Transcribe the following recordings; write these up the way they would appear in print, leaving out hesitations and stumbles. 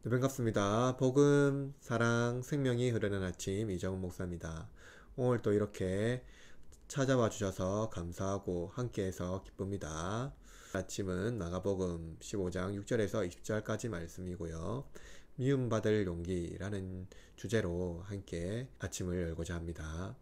네, 반갑습니다. 복음, 사랑, 생명이 흐르는 아침 이정은 목사입니다. 오늘 또 이렇게 찾아와 주셔서 감사하고 함께해서 기쁩니다. 아침은 마가복음 15장 6절에서 20절까지 말씀이고요. 미움받을 용기라는 주제로 함께 아침을 열고자 합니다.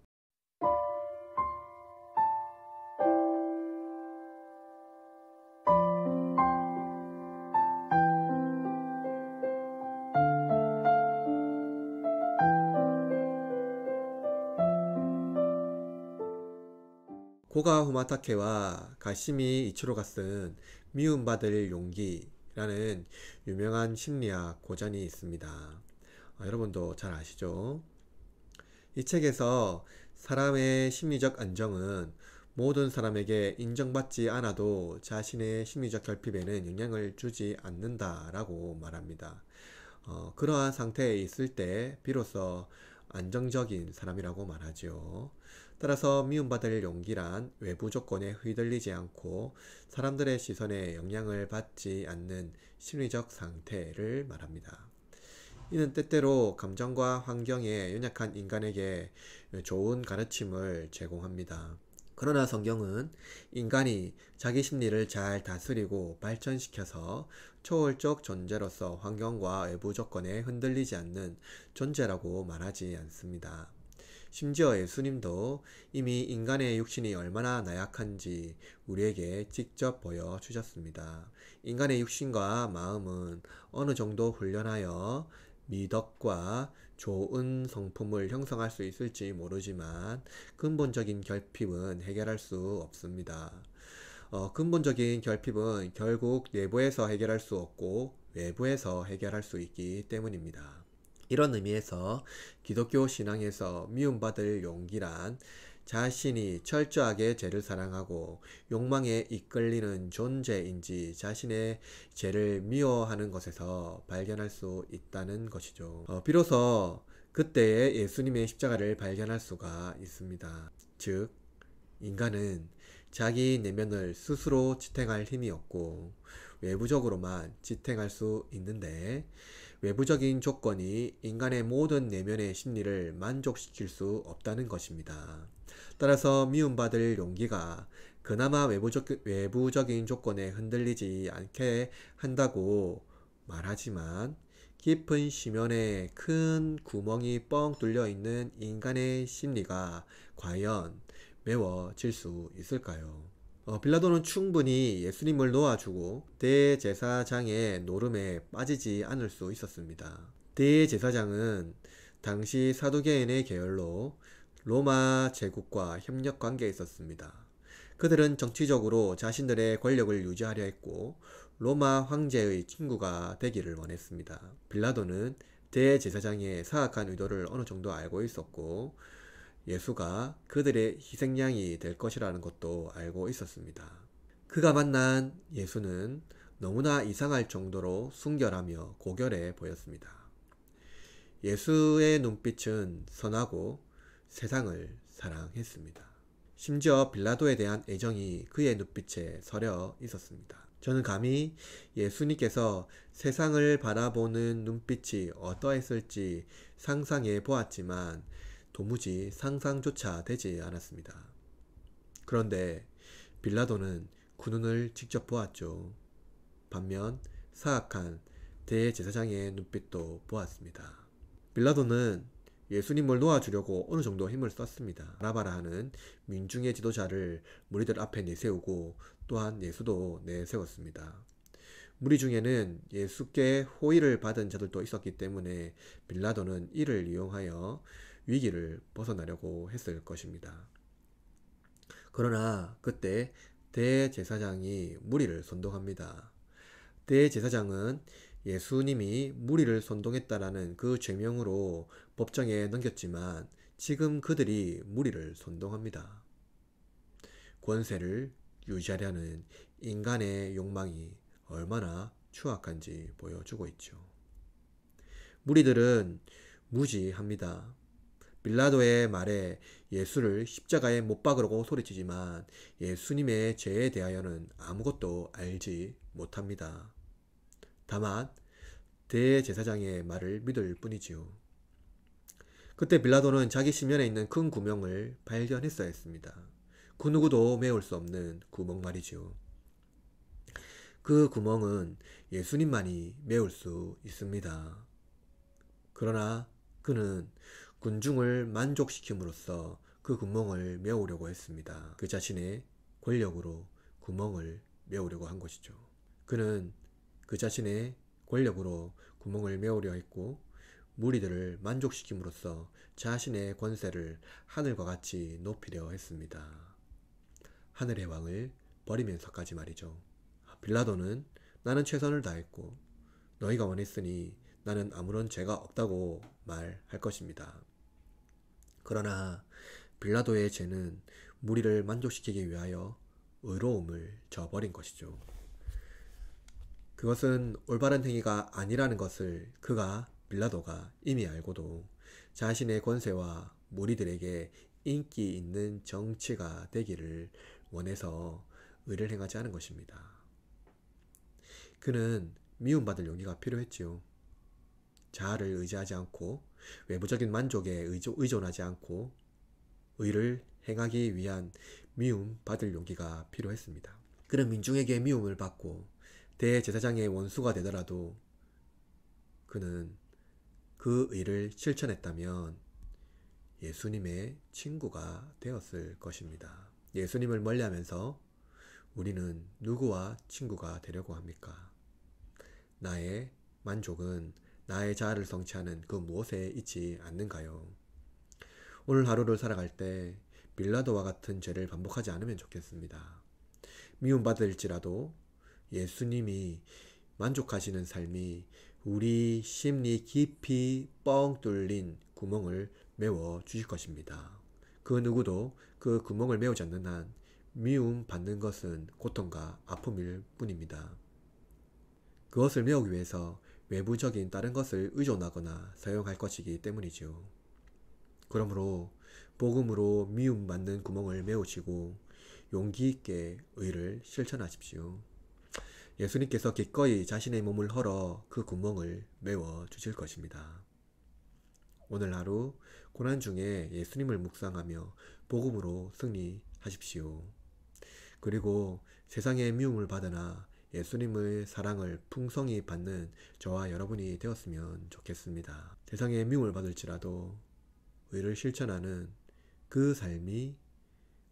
고가 후마타케와 가시미 이치로가 쓴 미움받을 용기라는 유명한 심리학 고전이 있습니다. 여러분도 잘 아시죠? 이 책에서 사람의 심리적 안정은 모든 사람에게 인정받지 않아도 자신의 심리적 결핍에는 영향을 주지 않는다라고 말합니다. 그러한 상태에 있을 때 비로소 안정적인 사람이라고 말하죠. 따라서 미움받을 용기란 외부 조건에 휘둘리지 않고 사람들의 시선에 영향을 받지 않는 심리적 상태를 말합니다. 이는 때때로 감정과 환경에 연약한 인간에게 좋은 가르침을 제공합니다. 그러나 성경은 인간이 자기 심리를 잘 다스리고 발전시켜서 초월적 존재로서 환경과 외부 조건에 흔들리지 않는 존재라고 말하지 않습니다. 심지어 예수님도 이미 인간의 육신이 얼마나 나약한지 우리에게 직접 보여주셨습니다. 인간의 육신과 마음은 어느 정도 훈련하여 미덕과 좋은 성품을 형성할 수 있을지 모르지만 근본적인 결핍은 해결할 수 없습니다. 근본적인 결핍은 결국 내부에서 해결할 수 없고 외부에서 해결할 수 있기 때문입니다. 이런 의미에서 기독교 신앙에서 미움받을 용기란 자신이 철저하게 죄를 사랑하고 욕망에 이끌리는 존재인지 자신의 죄를 미워하는 것에서 발견할 수 있다는 것이죠. 비로소 그때의 예수님의 십자가를 발견할 수가 있습니다. 즉, 인간은 자기 내면을 스스로 지탱할 힘이 없고 외부적으로만 지탱할 수 있는데 외부적인 조건이 인간의 모든 내면의 심리를 만족시킬 수 없다는 것입니다. 따라서 미움받을 용기가 그나마 외부적인 조건에 흔들리지 않게 한다고 말하지만 깊은 심연에 큰 구멍이 뻥 뚫려 있는 인간의 심리가 과연 메워질 수 있을까요? 빌라도는 충분히 예수님을 놓아주고 대제사장의 노름에 빠지지 않을 수 있었습니다. 대제사장은 당시 사두개인의 계열로 로마 제국과 협력 관계에 있었습니다. 그들은 정치적으로 자신들의 권력을 유지하려 했고 로마 황제의 친구가 되기를 원했습니다. 빌라도는 대제사장의 사악한 의도를 어느 정도 알고 있었고 예수가 그들의 희생양이 될 것이라는 것도 알고 있었습니다. 그가 만난 예수는 너무나 이상할 정도로 순결하며 고결해 보였습니다. 예수의 눈빛은 선하고 세상을 사랑했습니다. 심지어 빌라도에 대한 애정이 그의 눈빛에 서려 있었습니다. 저는 감히 예수님께서 세상을 바라보는 눈빛이 어떠했을지 상상해 보았지만 도무지 상상조차 되지 않았습니다. 그런데 빌라도는 그 눈을 직접 보았죠. 반면 사악한 대제사장의 눈빛도 보았습니다. 빌라도는 예수님을 놓아주려고 어느 정도 힘을 썼습니다. 바라바라 하는 민중의 지도자를 무리들 앞에 내세우고 또한 예수도 내세웠습니다. 무리 중에는 예수께 호의를 받은 자들도 있었기 때문에 빌라도는 이를 이용하여 위기를 벗어나려고 했을 것입니다. 그러나 그때 대제사장이 무리를 선동합니다. 대제사장은 예수님이 무리를 선동했다라는 그 죄명으로 법정에 넘겼지만 지금 그들이 무리를 선동합니다. 권세를 유지하려는 인간의 욕망이 얼마나 추악한지 보여주고 있죠. 무리들은 무지합니다. 빌라도의 말에 예수를 십자가에 못 박으라고 소리치지만 예수님의 죄에 대하여는 아무것도 알지 못합니다. 다만 대제사장의 말을 믿을 뿐이지요. 그때 빌라도는 자기 심연에 있는 큰 구멍을 발견했어야 했습니다. 그 누구도 메울 수 없는 구멍 말이지요. 그 구멍은 예수님만이 메울 수 있습니다. 그러나 그는 군중을 만족시킴으로써 그 구멍을 메우려고 했습니다. 그 자신의 권력으로 구멍을 메우려고 한 것이죠. 그는 그 자신의 권력으로 구멍을 메우려 했고 무리들을 만족시킴으로써 자신의 권세를 하늘과 같이 높이려 했습니다. 하늘의 왕을 버리면서까지 말이죠. 빌라도는 나는 최선을 다했고 너희가 원했으니 나는 아무런 죄가 없다고 말할 것입니다. 그러나 빌라도의 죄는 무리를 만족시키기 위하여 의로움을 저버린 것이죠. 그것은 올바른 행위가 아니라는 것을 빌라도가 이미 알고도 자신의 권세와 무리들에게 인기 있는 정치가 되기를 원해서 의를 행하지 않은 것입니다. 그는 미움받을 용기가 필요했지요. 자아를 의지하지 않고 외부적인 만족에 의존하지 않고 의를 행하기 위한 미움받을 용기가 필요했습니다. 그는 민중에게 미움을 받고 대제사장의 원수가 되더라도 그는 그 의를 실천했다면 예수님의 친구가 되었을 것입니다. 예수님을 멀리하면서 우리는 누구와 친구가 되려고 합니까? 나의 만족은 나의 자아를 성취하는 그 무엇에 있지 않는가요? 오늘 하루를 살아갈 때 빌라도와 같은 죄를 반복하지 않으면 좋겠습니다. 미움받을지라도 예수님이 만족하시는 삶이 우리 심리 깊이 뻥 뚫린 구멍을 메워 주실 것입니다. 그 누구도 그 구멍을 메우지 않는 한 미움 받는 것은 고통과 아픔일 뿐입니다. 그것을 메우기 위해서 외부적인 다른 것을 의존하거나 사용할 것이기 때문이지요. 그러므로 복음으로 미움받는 구멍을 메우시고 용기 있게 의를 실천하십시오. 예수님께서 기꺼이 자신의 몸을 헐어 그 구멍을 메워 주실 것입니다. 오늘 하루 고난 중에 예수님을 묵상하며 복음으로 승리하십시오. 그리고 세상의 미움을 받으나 예수님의 사랑을 풍성히 받는 저와 여러분이 되었으면 좋겠습니다. 세상의 미움을 받을지라도 의를 실천하는 그 삶이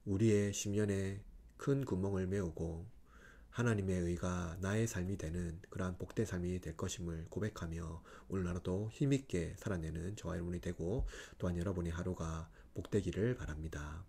우리의 심연에 큰 구멍을 메우고 하나님의 의가 나의 삶이 되는 그러한 복된 삶이 될 것임을 고백하며 오늘 하루도 힘있게 살아내는 저와 여러분이 되고 또한 여러분의 하루가 복되기를 바랍니다.